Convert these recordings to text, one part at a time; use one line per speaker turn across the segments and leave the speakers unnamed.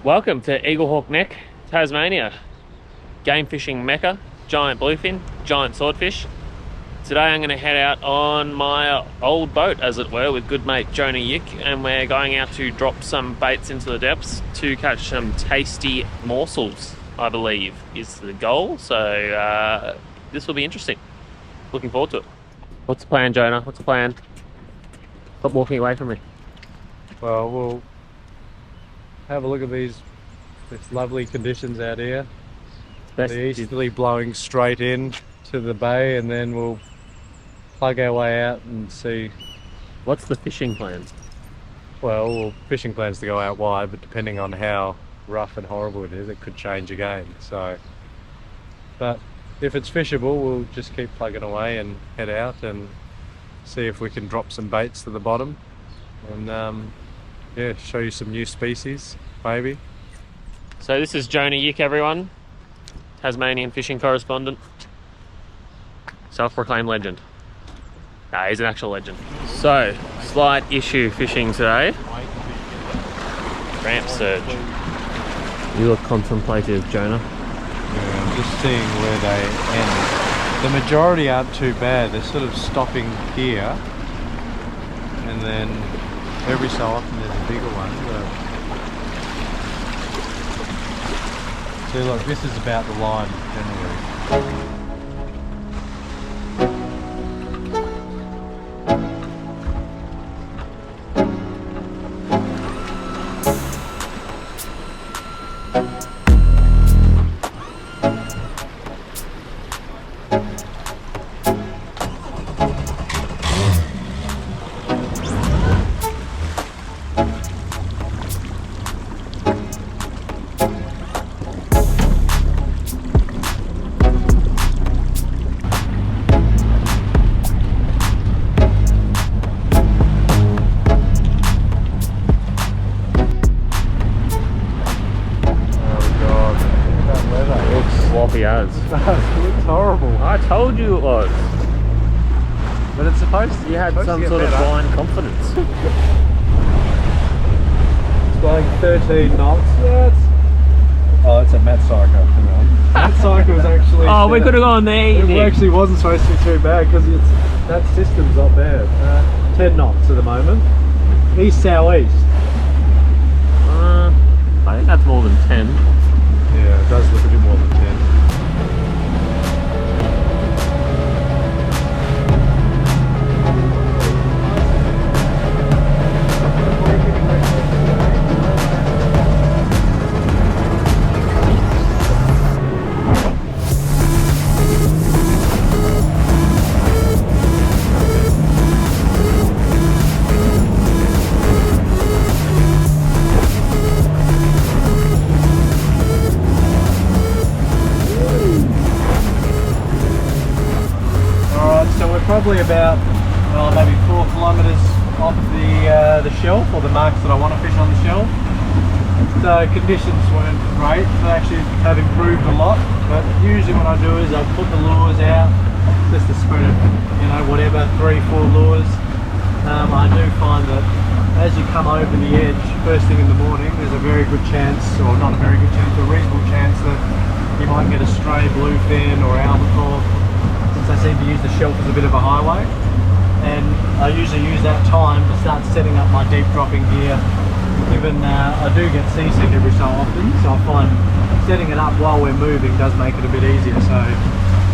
Welcome to Eaglehawk Neck, Tasmania. Game fishing mecca, giant bluefin, giant swordfish. Today I'm going to head out on my old boat, as it were, with good mate Jonah Yick, and we're going out to drop some baits into the depths to catch some tasty morsels, I believe, is the goal. So this will be interesting. Looking forward to it. What's the plan, Jonah? What's the plan? Stop walking away from me.
Well, we'll have a look at these lovely conditions out here. The easterly blowing straight in to the bay, and then we'll plug our way out and see.
What's the fishing plan?
Well, fishing plans to go out wide, but depending on how rough and horrible it is, it could change again. So, but if it's fishable, we'll just keep plugging away and head out and see if we can drop some baits to the bottom, and yeah, show you some new species, maybe.
So this is Jonah Yick, everyone. Tasmanian fishing correspondent. Self-proclaimed legend. Nah, he's an actual legend. So, slight issue fishing today. Ramp surge. You look contemplative, Jonah.
Yeah, I'm just seeing where they end. The majority aren't too bad. They're sort of stopping here, and then every so often there's a bigger one. See, look, this is about the line generally.
Sloppy as.
It's horrible.
I told you it was.
But it's supposed to.
You had some sort of blind confidence.
It's going 13 knots. Oh, it's a Matt Psycho. Hang on. Matt Psycho was actually.
Oh, we could have gone there.
It actually wasn't supposed to be too bad because that system's not bad. 10 knots at the moment. East southeast.
I think that's more than 10.
Yeah, it does look a bit more than 10. Probably about maybe 4 kilometres off the shelf, or the marks that I want to fish on the shelf. So conditions weren't great. They actually have improved a lot. But usually what I do is I put the lures out just to spread it, whatever, 3-4 lures. I do find that as you come over the edge first thing in the morning, there's a very good chance, or not a very good chance, but a reasonable chance that you might get a stray bluefin or albacore. I seem to use the shelf as a bit of a highway, and I usually use that time to start setting up my deep dropping gear, given I do get seasick every so often, so I find setting it up while we're moving does make it a bit easier. So,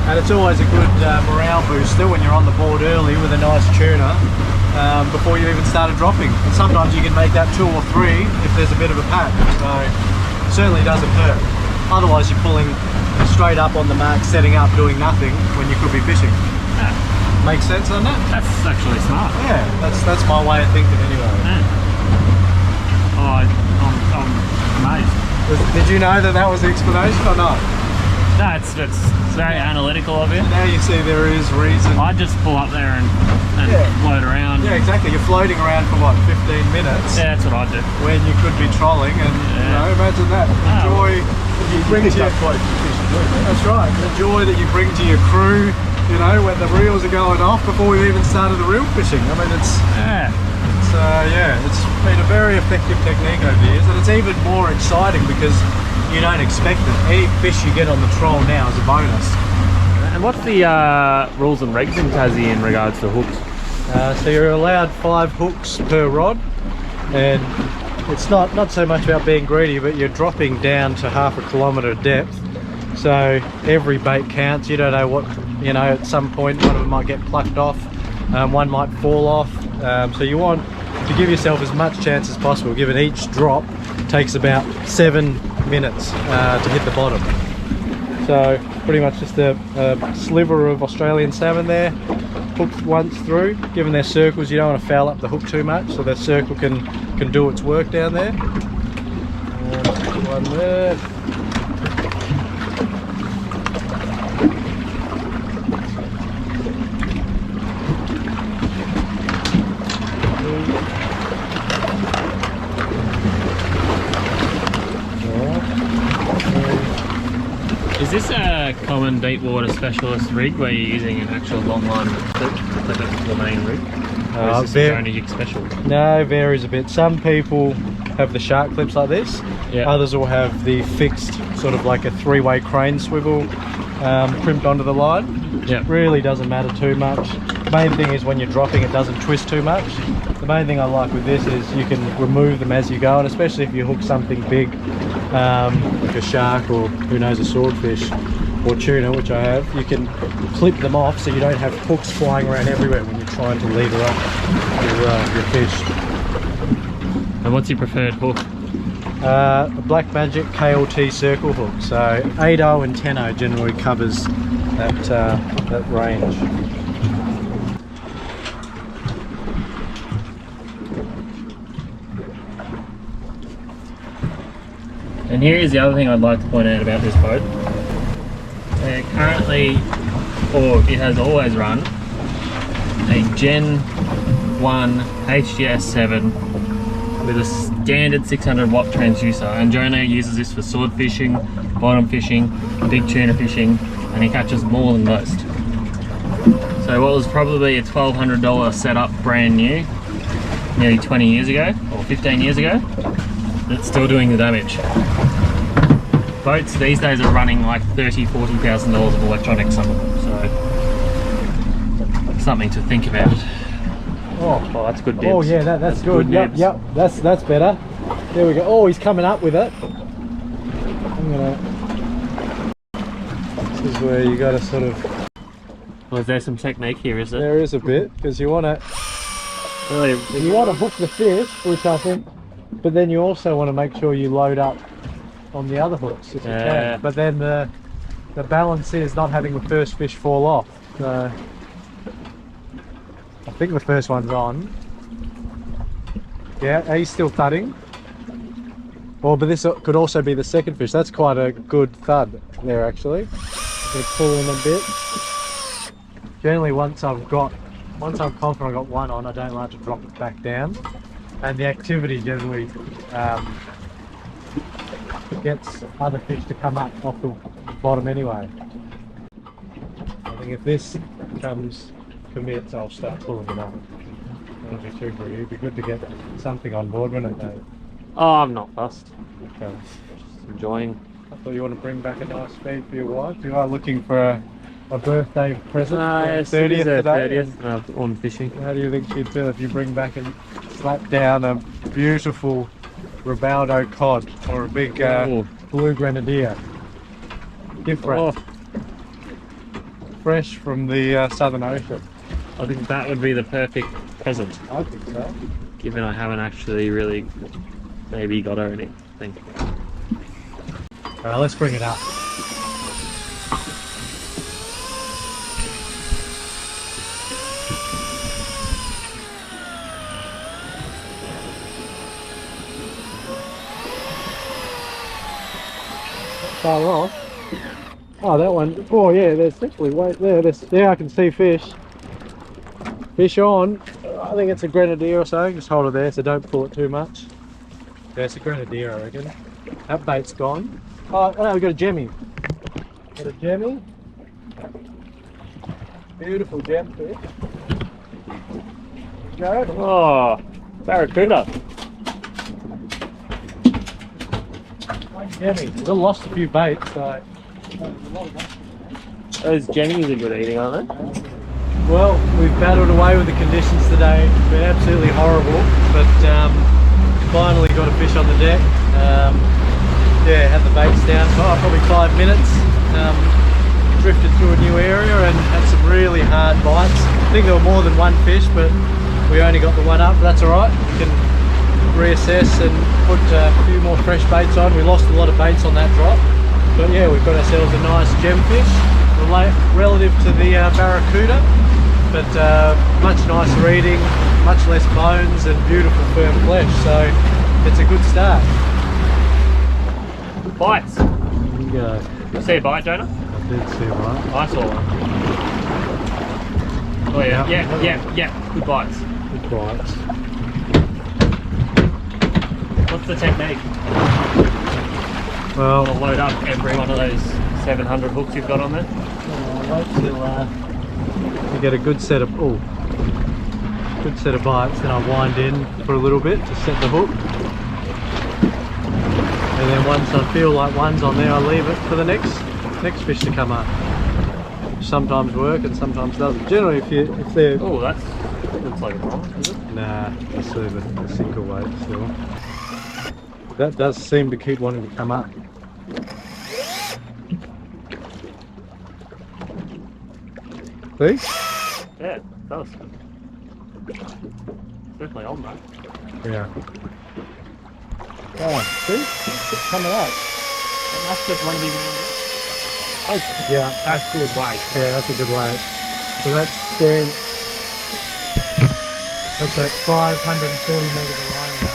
and it's always a good morale booster when you're on the board early with a nice tuna before you even started dropping. And sometimes you can make that 2 or 3 if there's a bit of a pack, so it certainly doesn't hurt. Otherwise you're pulling straight up on the mark, setting up, doing nothing when you could be fishing.
Yeah.
Makes sense, doesn't it?
That's actually smart.
Yeah, that's my way of thinking anyway.
Yeah. Oh, I'm amazed.
Did you know that was the explanation or not?
No, it's very analytical of you.
Now you see there is reason.
I just pull up there and float around.
Yeah, exactly. You're floating around for what, 15 minutes?
Yeah, that's what I do.
When you could be trolling, and imagine that. Enjoy that you bring to your That's right. The joy that you bring to your crew, when the reels are going off before we've even started the reel fishing. I mean, it's It's been a very effective technique over the years, and it's even more exciting because you don't expect it. Any fish you get on the trawl now is a bonus.
And what's the rules and regs in Tassie in regards to hooks?
So you're allowed 5 hooks per rod, and it's not so much about being greedy, but you're dropping down to half a kilometre depth, so every bait counts. You don't know what, you know, at some point one of them might get plucked off, one might fall off, so you want to give yourself as much chance as possible, given each drop takes about 7 minutes to hit the bottom. So pretty much just a sliver of Australian salmon there, hooked once through. Given their circles, you don't want to foul up the hook too much, so the circle can do its work down there. One there.
Is this a common deep water specialist rig where you're using an actual long line clip to clip it to the main rig? Or is this a Jonah Yick special?
No, varies a bit. Some people have the shark clips like this. Yeah. Others will have the fixed, sort of like a 3-way crane swivel crimped onto the line.
Yeah.
Really doesn't matter too much. The main thing is when you're dropping, it doesn't twist too much. The main thing I like with this is you can remove them as you go, and especially if you hook something big, like a shark or who knows, a swordfish or tuna, which I have, you can clip them off so you don't have hooks flying around everywhere when you're trying to leader up your fish.
And what's your preferred hook?
A Black Magic KLT circle hook, so 8.0 and 10.0 generally covers that range.
And here is the other thing I'd like to point out about this boat. Currently, or it has always run, a Gen 1 HGS 7 with a standard 600 watt transducer, and Jonah uses this for sword fishing, bottom fishing, big tuna fishing, and he catches more than most. So what was probably a $1,200 setup brand new, nearly 20 years ago, or 15 years ago, it's still doing the damage. Boats these days are running like $30,000, $40,000 of electronics, some of them, so something to think about. Oh, that's good dibs.
Oh yeah, that's good. Yep, that's better. There we go. Oh, he's coming up with it. This is where you got to sort of.
Well, is there some technique here? Is it?
There is a bit, because you want to.
Really,
you want to hook the fish, which I think, but then you also want to make sure you load up on the other hooks if you can. But then the balance is not having the first fish fall off. So I think the first one's on. Yeah, he's still thudding. Oh, but this could also be the second fish. That's quite a good thud there, actually. We're pulling a bit. Generally, once I'm confident I've got one on, I don't like to drop it back down. And the activity generally gets other fish to come up off the bottom anyway. I think if this commits, I'll start pulling it up. That'll be true for you. It'd be good to get something on board, wouldn't it, Dave?
Oh, I'm not fussed.
Okay.
Just enjoying.
I thought you want to bring back a nice feed for your wife. You are looking for a birthday present.
Yes,
30th today.
30th on fishing.
How do you think she'd feel if you bring back and slap down a beautiful Ribaldo cod or a big blue grenadier? Gift wrap. Fresh from the Southern Ocean.
I think that would be the perfect present.
I think so.
Given I haven't actually really maybe got her anything.
Alright, let's bring it up. Far off. Oh, that one. Oh yeah, there's actually weight there. Yeah, I can see fish. Fish on. I think it's a grenadier or something. Just hold it there so don't pull it too much. Yeah, it's a grenadier, I reckon. That bait's gone. Oh no, we got a jemmy. Got a jemmy. Beautiful gem fish. Go.
Oh, Barracuda.
Jemmy. We've lost a few baits, so.
Those jennies are good eating, aren't they?
Well, we've battled away with the conditions today. It's been absolutely horrible, but finally got a fish on the deck. Yeah, had the baits down for probably 5 minutes. Drifted through a new area and had some really hard bites. I think there were more than one fish, but we only got the one up. That's all right. We can reassess and put a few more fresh baits on. We lost a lot of baits on that drop, but yeah, we've got ourselves a nice gem fish relative to the barracuda, but much nicer eating, much less bones and beautiful firm flesh, so it's a good start.
Bites.
There you go.
You see a bite, Jonah?
I did see one.
I saw one. Oh yeah, yeah. Good bites.
Good bites.
What's the technique?
Well,
I'll load up every one of those 700 hooks you've got on there.
wait till you get a good set of bites, then I wind in for a little bit to set the hook, and then once I feel like one's on there, I leave it for the next fish to come up. Which sometimes work and sometimes doesn't. Generally, if they're
Looks like a problem, is it?
nah, just the single weight still. That does seem to keep wanting to come up. See?
Yeah, it does. Definitely on though.
Yeah. Oh, see? It's coming up.
And that's just one of these.
Yeah,
That's good weight.
yeah, that's a good weight. So that's doing. That's at 540 metres of line now.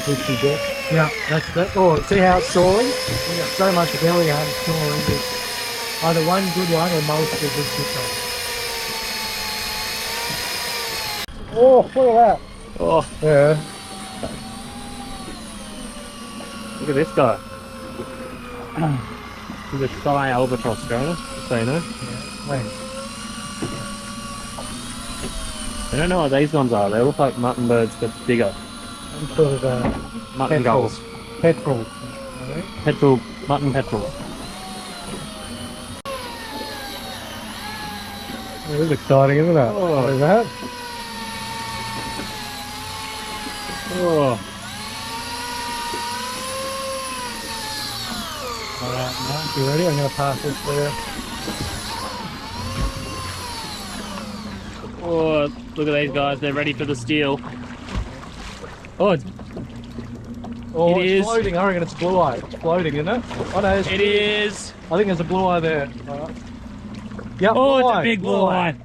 450 depth. Yeah, that's that. Oh, see how it's soaring? We got so much belly out of soaring. It's either one good one or most of a good fish on. Oh, look at that.
Oh,
Yeah.
look at this guy. He's a shy albatross, Jonah, just so you know.
Wait.
I don't know what these ones are. They look like mutton birds, but bigger.
Some sort of
Mutton gulls.
petrel.
Petrel, mutton petrel.
It is exciting, isn't it?
Oh.
What is that?
Oh,
Alright, Mark, you ready? I'm going to pass this there.
oh, look at these guys. They're ready for the steal. Oh,
Oh,
It
it's
is.
floating. I reckon it's blue eye. It's floating, isn't it? Oh, no,
it is.
I think there's a blue eye there. Alright. Yep,
Oh,
blue
it's
eye.
a big blue eye.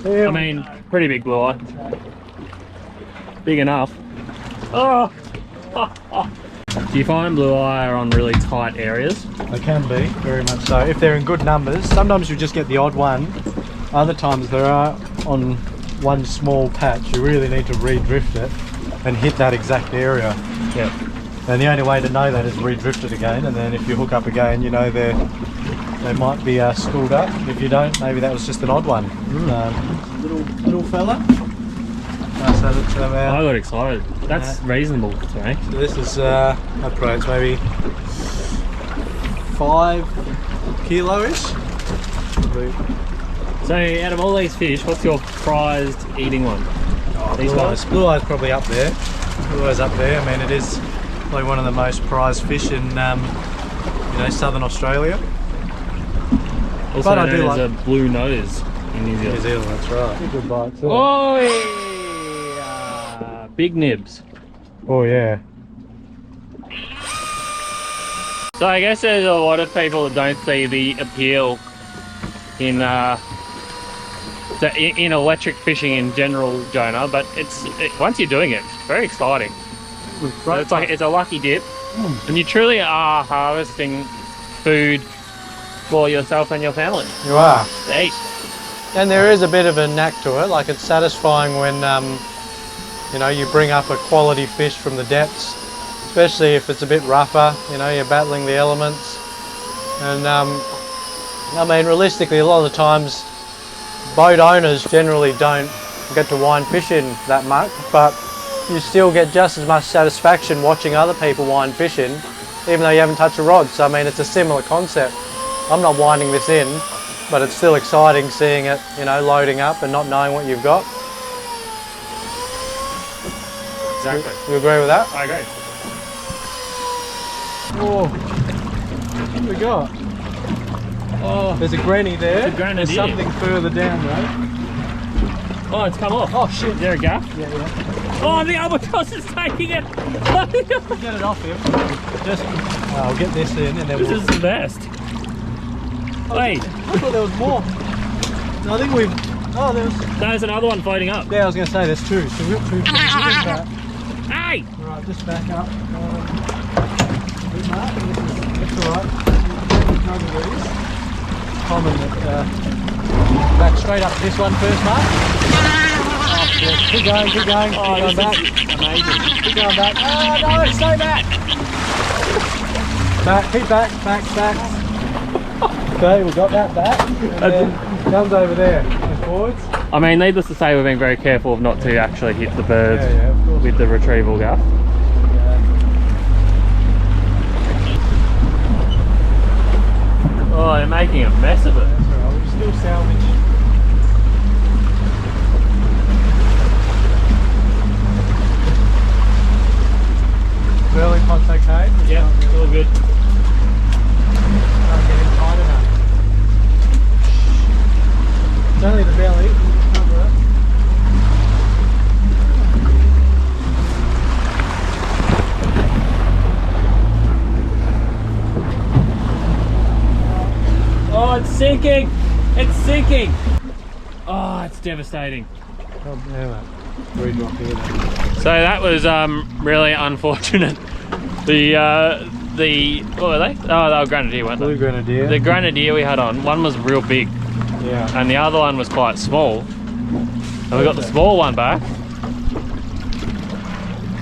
There
I
we
mean, pretty big blue eye. Big enough. Oh. Do you find blue eye are on really tight areas?
They can be, very much so. If they're in good numbers, sometimes you just get the odd one. Other times there are on one small patch. You really need to re-drift it and hit that exact area.
Yep.
And the only way to know that is re-drift it again, and then if you hook up again, you know they might be schooled up. If you don't, maybe that was just an odd one. Little fella. Nice to have it
I got excited. That's reasonable to me.
So this is, I'd probably it's maybe 5 kilo-ish.
So, out of all these fish, what's your prized eating one? These guys?
Blue eye's probably up there. Blue eye's up there. I mean, it is probably one of the most prized fish in, southern Australia.
Also
But I
known
do
as
like-
a blue nose in New
New
Zealand.
Zealand, that's right. Good bites.
Oh, yeah. Big nibs.
Oh yeah.
So I guess there's a lot of people that don't see the appeal in electric fishing in general, Jonah. But once you're doing it, it's very exciting. So it's a lucky dip, and you truly are harvesting food for yourself and your family.
You are.
To eat.
And there is a bit of a knack to it. Like, it's satisfying when you bring up a quality fish from the depths, especially if it's a bit rougher. You're battling the elements, and I mean, realistically, a lot of the times boat owners generally don't get to wind fishing that much, but you still get just as much satisfaction watching other people wind fishing, even though you haven't touched a rod. So I mean, it's a similar concept. I'm not winding this in, but it's still exciting seeing it, you know, loading up and not knowing what you've got.
Exactly.
You agree with that?
I agree.
Oh, what have we got? Oh, there's a granny there.
It's a granny.
There's something further down though.
Oh, it's come off.
Oh shit.
Is there a gap?
Yeah, yeah.
Oh, the albatross is taking it.
Get it off him. Just, I'll get this in and then
This is the best. Wait.
I thought there was more. I think we've... Oh,
There's another one floating up.
Yeah, I was going to say there's two. So we've got two.
Hey!
Alright, just back up. That's alright. Common that... back straight up to this one first, Mark. Oh, yeah. Keep going, keep going.
Oh,
keep going back.
Amazing.
Keep going back. Oh, no, stay back. Back, keep back, back. Okay, we got that back. And then comes over there. Goes forwards.
I mean, needless to say, we're being very careful of not to actually hit the birds
of course.
with the retrieval gaff. Oh, they're making a mess of it.
That's alright, we'll still salvage. Burley pot's okay?
Yeah, it's all good.
Not getting tight enough. It's only the belly. Cover it.
Oh, it's sinking! It's sinking! Oh, it's devastating.
Oh, yeah, redrop here.
So that was really unfortunate. The what were they? Oh, they were grenadier, weren't they?
Blue grenadier.
The grenadier we had on, one was real big,
Yeah.
and the other one was quite small. And we got the small one back,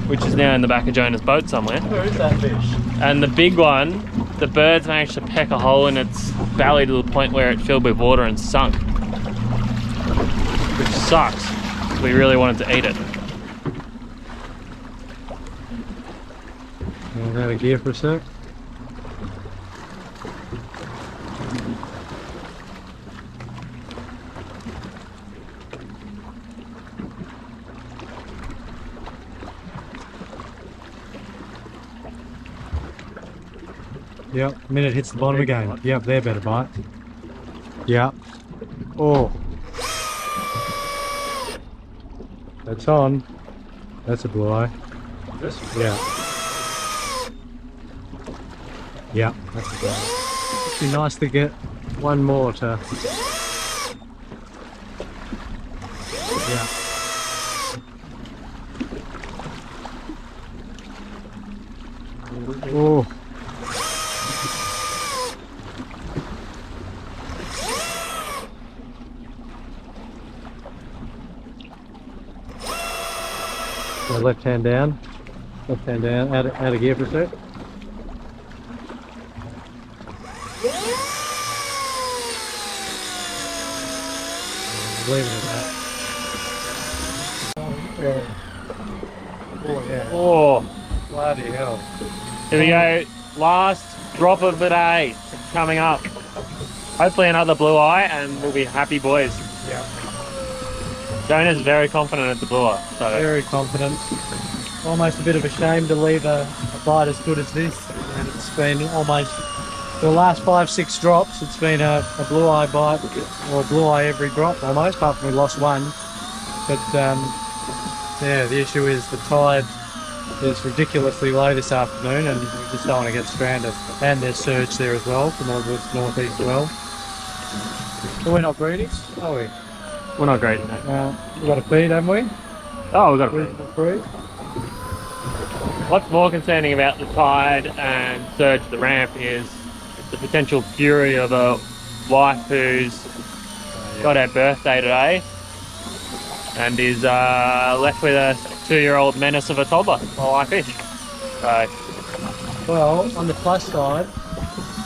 which is now in the back of Jonah's boat somewhere.
Where is that fish?
And the big one, the birds managed to peck a hole in its belly to the point where it filled with water and sunk, which sucks. We really wanted to eat it.
Out of gear for a sec. Yep, minute hits the bottom again. Yep, they're better bite. Yep. Oh. That's on. That's a blue eye.
This?
Yeah. Yeah, that's a blue eye. It'd be nice to get one more to... Yeah. Oh. So left hand down, out of gear for a sec. Leave it at that. Oh yeah.
Oh,
Bloody hell.
here we go. Last drop of the day coming up. Hopefully another blue eye and we'll be happy boys.
Yeah.
Jonah's very confident at the blue eye. So.
Very confident. Almost a bit of a shame to leave a bite as good as this. And it's been almost, for the last 5-6 drops, it's been a blue eye bite, or a blue eye every drop almost, apart from we lost one. But yeah, the issue is the tide is ridiculously low this afternoon and we just don't want to get stranded. And there's surge there as well, from northwest, northeast as well. But we're not greedy, are we?
We're not great.
We've got a feed, haven't we?
Oh, we've got a
Reasonable feed.
What's more concerning about the tide and surge at the ramp is the potential fury of a wife who's got her birthday today and is left with a 2-year-old menace of a toddler while I fish. So,
Well, on the plus side,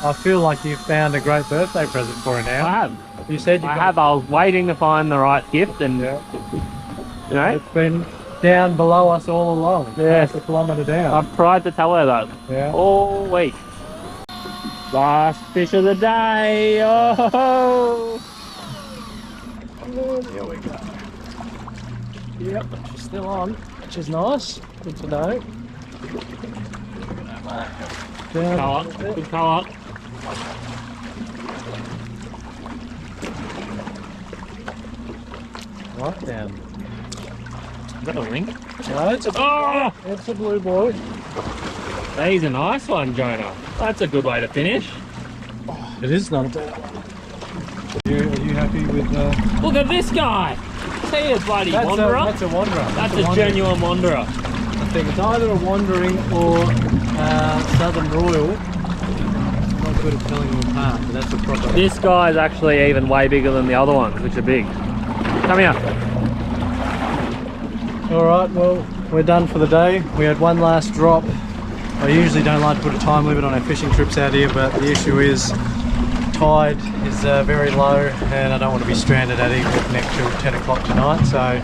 I feel like you've found a great birthday present for her now.
I have.
You said you
I was waiting to find the right gift and Right?
It's been down below us all along.
Yeah.
Half a kilometre down.
I've tried to tell her that
Yeah.
all week. Last fish of the day. Oh!
Here we go. Yep, she's still on, which is nice. Good to know. Down
Colour.
a bit.
Good colour.
Right down.
Is that a ring?
No, it's a,
Oh!
it's a blue boy.
He's a nice one, Jonah. That's a good way to finish.
It is not bad. Are you happy with
Look at this guy. See a bloody
that's
wanderer.
that's a wanderer.
That's a
wanderer.
genuine wanderer.
I think it's either a wandering or Southern Royal. I'm not good at telling them apart, but that's a proper.
This guy's actually even way bigger than the other ones, which are big. Come here.
Alright, well, we're done for the day. We had one last drop. I usually don't like to put a time limit on our fishing trips out here, but the issue is tide is very low and I don't want to be stranded at Eagle Neck till 10 o'clock tonight. So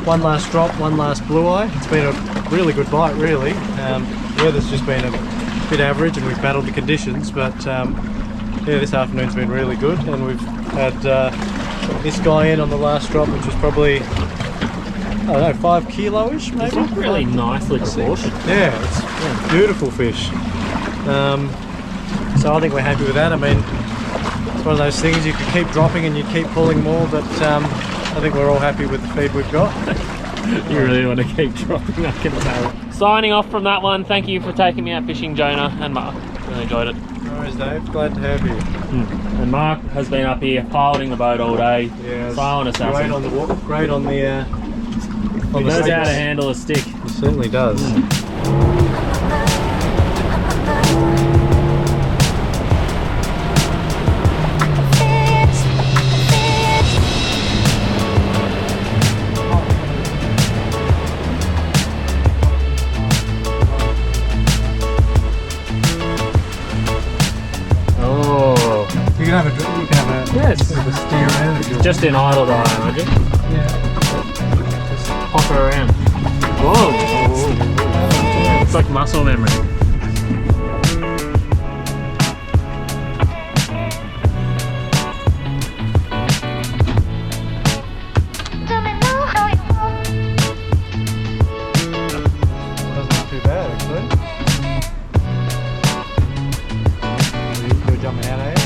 one last drop, one last blue eye. It's been a really good bite, really. The weather's just been a bit average and we've battled the conditions, but yeah, this afternoon's been really good, and we've had this guy in on the last drop, which was probably, I don't know, 5 kilo-ish maybe?
It's really nicely proportioned.
Yeah, it's a beautiful fish. So I think we're happy with that. I mean, it's one of those things you can keep dropping and you keep pulling more, but I think we're all happy with the feed we've got.
You really want to keep dropping, I can tell. Signing off from that one, thank you for taking me out fishing, Jonah and Mark. Really enjoyed it.
No worries, Dave. Glad to have you.
And Mark has been up here piloting the boat all day.
Yeah,
Silent assassin.
great on the walk, great on the.
He knows how to handle a stick.
He certainly does.
Oh.
You can have a, you can have a,
Yes.
bit of a steer around if you
Just in idle, I imagine.
Yeah.
Just pop her around. Whoa. It's like muscle memory.
That's not too bad, actually. You're jumping out, are you?